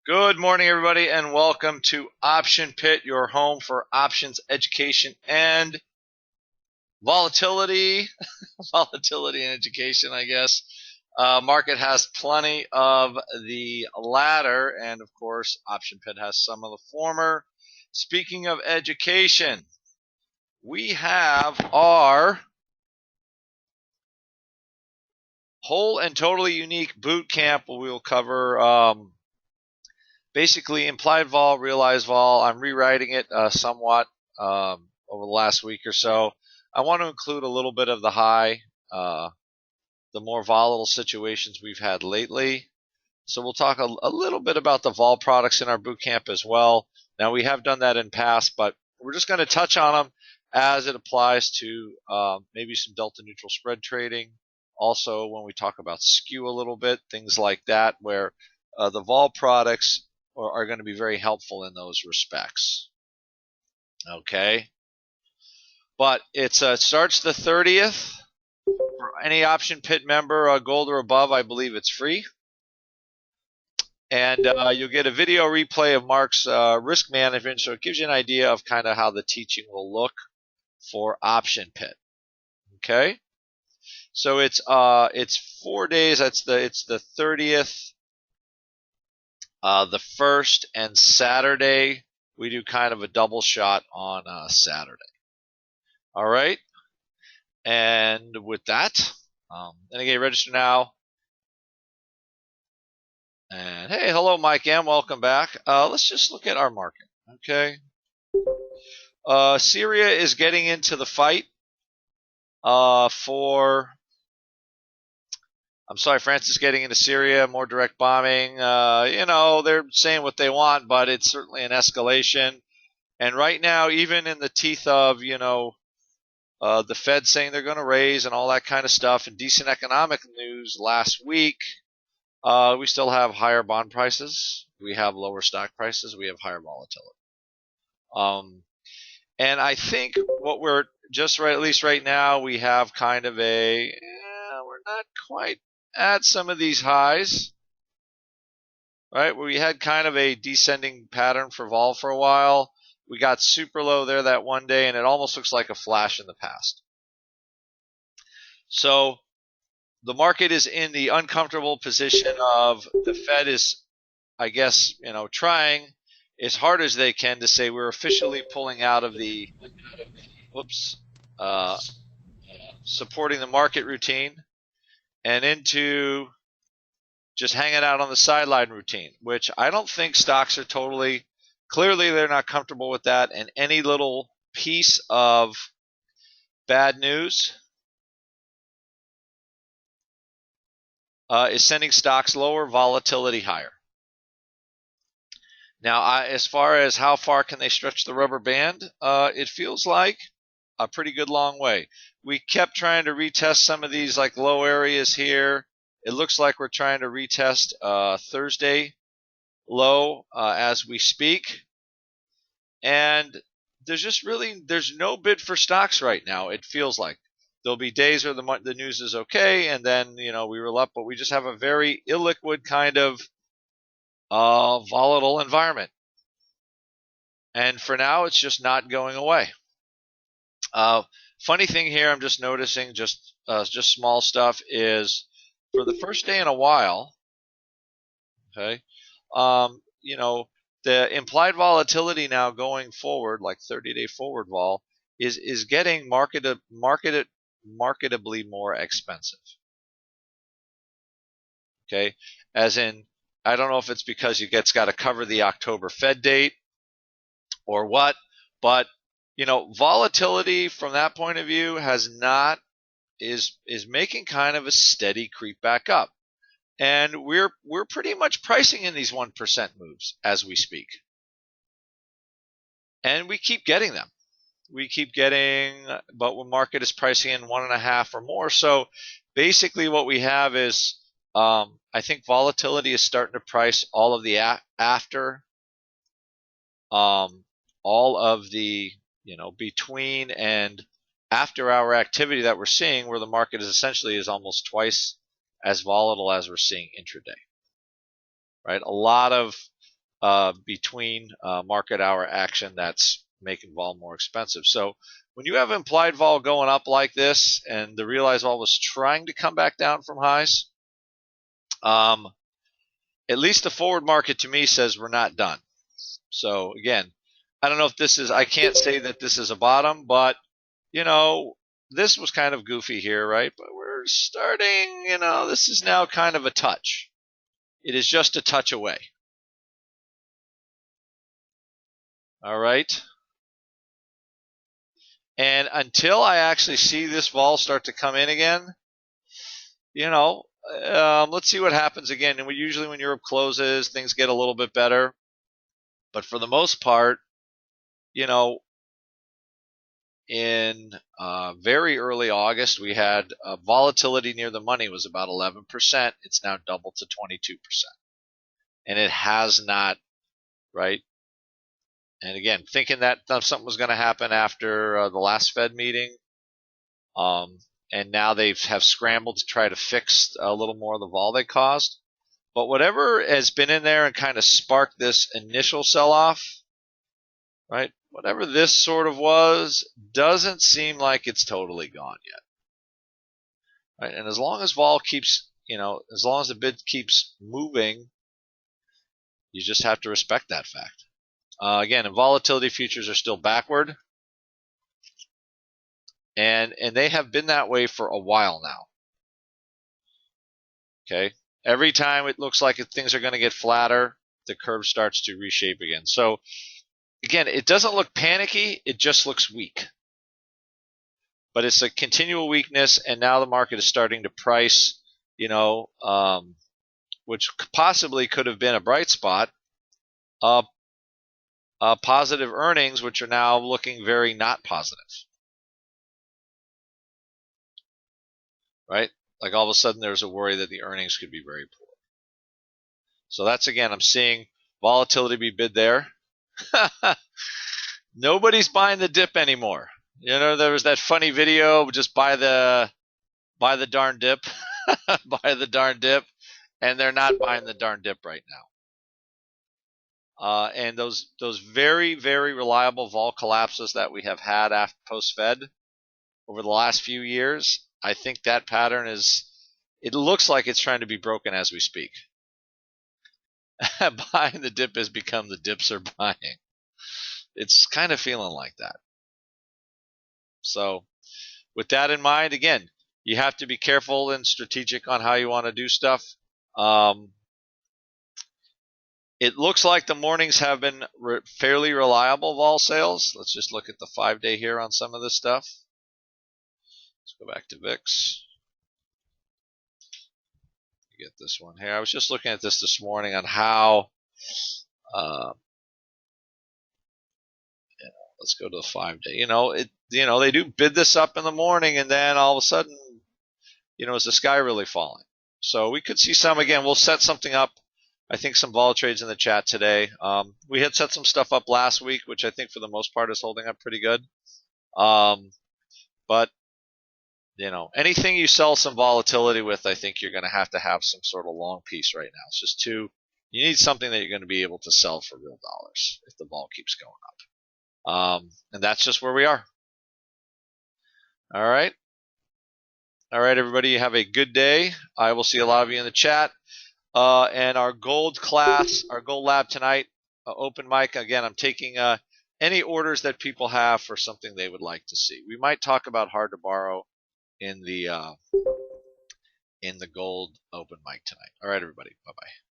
Good morning, everybody, and welcome to Option Pit, your home for options education and volatility. Volatility and education, I guess. Market has plenty of the latter, and of course, Option Pit has some of the former. Speaking of education, we have our whole and totally unique boot camp. We will cover basically implied vol, realized vol. I'm rewriting it somewhat over the last week or so. I want to include a little bit of the high, the more volatile situations we've had lately. So we'll talk a little bit about the vol products in our boot camp as well. Now, we have done that in past, but we're just going to touch on them as it applies to maybe some delta neutral spread trading. Also, when we talk about skew a little bit, things like that, where the vol products are going to be very helpful in those respects. Okay, but it starts the 30th. For any Option Pit member, gold or above, I believe it's free. And you'll get a video replay of Mark's risk management, so it gives you an idea of kind of how the teaching will look for Option Pit. Okay, so it's 4 days. It's the 30th. The 1st and Saturday, we do kind of a double shot on Saturday. All right. And with that, and again, register now. And hey, hello, Mike M. Welcome back. Let's just look at our market. Okay. Syria is getting into the fight France is getting into Syria, more direct bombing. They're saying what they want, but it's certainly an escalation. And right now, even in the teeth of, the Fed saying they're going to raise and all that kind of stuff, and decent economic news last week, we still have higher bond prices. We have lower stock prices. We have higher volatility. And I think what we're just right, at least right now, we have kind of we're not quite at some of these highs, right? Where we had kind of a descending pattern for vol for a while. We got super low there that one day, and it almost looks like a flash in the past. So the market is in the uncomfortable position of the Fed is, I guess, trying as hard as they can to say we're officially pulling out of the, supporting the market routine and into just hanging out on the sideline routine, which I don't think stocks are totally, clearly they're not comfortable with that, and any little piece of bad news is sending stocks lower, volatility higher. Now, as far as how far can they stretch the rubber band, it feels like a pretty good long way. We kept trying to retest some of these like low areas here. It looks like we're trying to retest Thursday low as we speak. And there's no bid for stocks right now, it feels like. There'll be days where the news is okay, and then, we roll up, but we just have a very illiquid kind of volatile environment. And for now, it's just not going away. Funny thing here, I'm just noticing, just small stuff, is for the first day in a while, okay, the implied volatility now going forward, like 30-day forward vol, is getting marketably more expensive. Okay, as in, I don't know if it's because it's got to cover the October Fed date or what, but volatility from that point of view is making kind of a steady creep back up. And we're pretty much pricing in these 1% moves as we speak. And we keep getting them. But when market is pricing in 1.5 or more. So basically what we have is, I think volatility is starting to price all of the after, all of the, between and after hour activity that we're seeing, where the market is essentially almost twice as volatile as we're seeing intraday, right? A lot of between market hour action that's making vol more expensive. So when you have implied vol going up like this and the realized vol was trying to come back down from highs, at least the forward market to me says we're not done. So again, I don't know if this is, I can't say that this is a bottom, but you know, this was kind of goofy here, right? But we're starting, you know, this is now kind of a touch. It is just a touch away. All right. And until I actually see this vol start to come in again, you know, let's see what happens again. And usually when Europe closes, things get a little bit better. But for the most part, you know, in very early August, we had volatility near the money was about 11%. It's now doubled to 22%. And it has not, right? And again, thinking that something was going to happen after the last Fed meeting. And now they have scrambled to try to fix a little more of the vol they caused. But whatever has been in there and kind of sparked this initial sell-off, right? Whatever this sort of was, doesn't seem like it's totally gone yet. Right? And as long as vol keeps, you know, as long as the bid keeps moving, you just have to respect that fact. Again, and volatility futures are still backward. And they have been that way for a while now. Okay. Every time it looks like things are going to get flatter, the curve starts to reshape again. So again, it doesn't look panicky. It just looks weak. But it's a continual weakness, and now the market is starting to price, you know, which possibly could have been a bright spot, positive earnings, which are now looking very not positive. Right? Like all of a sudden there's a worry that the earnings could be very poor. So that's, again, I'm seeing volatility be bid there. Nobody's buying the dip anymore. You know, there was that funny video, just buy the darn dip, buy the darn dip, and they're not buying the darn dip right now. And those very, very reliable vol collapses that we have had after post-Fed over the last few years, I think that pattern is, it looks like it's trying to be broken as we speak. Buying the dip has become the dips are buying. It's kind of feeling like that. So with that in mind, again, you have to be careful and strategic on how you want to do stuff. It looks like the mornings have been fairly reliable vol sales. Let's just look at the 5-day here on some of this stuff. Let's go back to VIX. Get this one here. I was just looking at this morning on how, let's go to the 5-day. They do bid this up in the morning, and then all of a sudden, is the sky really falling? So we could see some, again, we'll set something up. I think some vol trades in the chat today. We had set some stuff up last week, which I think for the most part is holding up pretty good. But anything you sell some volatility with, I think you're going to have some sort of long piece right now. It's just you need something that you're going to be able to sell for real dollars if the vol keeps going up. And that's just where we are. All right. All right, everybody, have a good day. I will see a lot of you in the chat. And our gold class, our gold lab tonight, open mic. Again, I'm taking any orders that people have for something they would like to see. We might talk about hard to borrow in the gold open mic tonight. All right, everybody. Bye-bye.